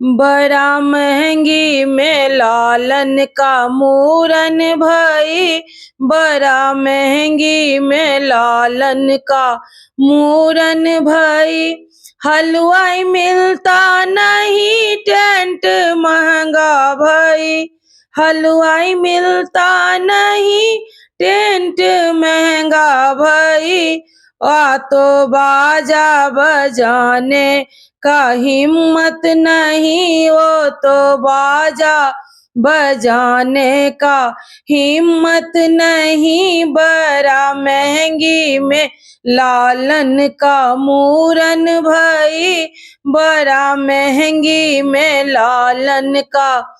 बड़ा महंगी में लालन का मूरन भई, बड़ा महंगी में लालन का मूरन भई। हलवाई मिलता नहीं टेंट महंगा भई, हलवाई मिलता नहीं टेंट महंगा भई। आ तो बाजा बजाने का हिम्मत नहीं, वो तो बाजा बजाने का हिम्मत नहीं। बड़ा महंगी में लालन का मूरन भई, बड़ा महंगी में लालन का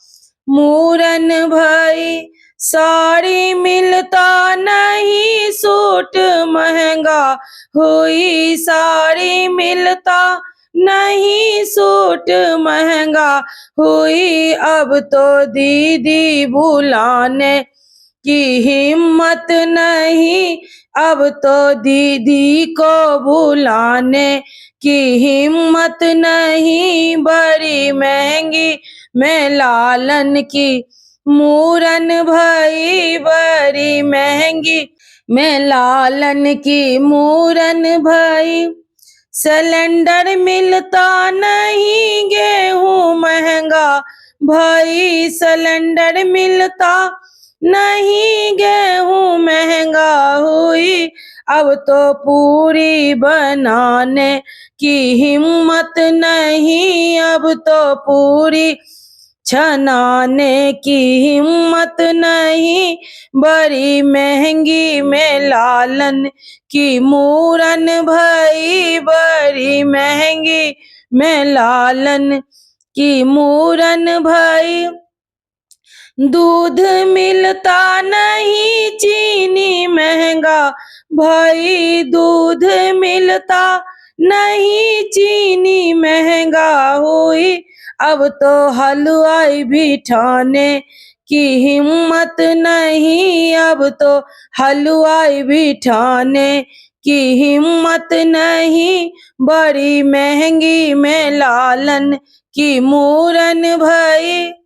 मूरन भई। साड़ी मिलता नहीं सूट महंगा हुई, साड़ी मिलता नहीं सूट महंगा हुई। अब तो दीदी बुलाने की हिम्मत नहीं, अब तो दीदी को बुलाने की हिम्मत नहीं। बड़ी महंगी में लालन की मूरन भई, बड़ी महंगी में लालन की मूरन भई। सिलेंडर मिलता नहीं गेहूं महंगा भई, सिलेंडर मिलता नहीं गेहूं महंगा हुई। अब तो पूरी बनाने की हिम्मत नहीं, अब तो पूरी छनाने की हिम्मत नहीं। बड़ी महंगी में लालन की मूरन भई, बड़ी महंगी में लालन की मूरन भई। दूध मिलता नहीं चीनी महंगा भई, दूध मिलता नहीं चीनी महंगा हुई। अब तो हलवाई बिठाने की हिम्मत नहीं, अब तो हलवाई बिठाने की हिम्मत नहीं। बड़ी महंगी में लालन की मूरन भई।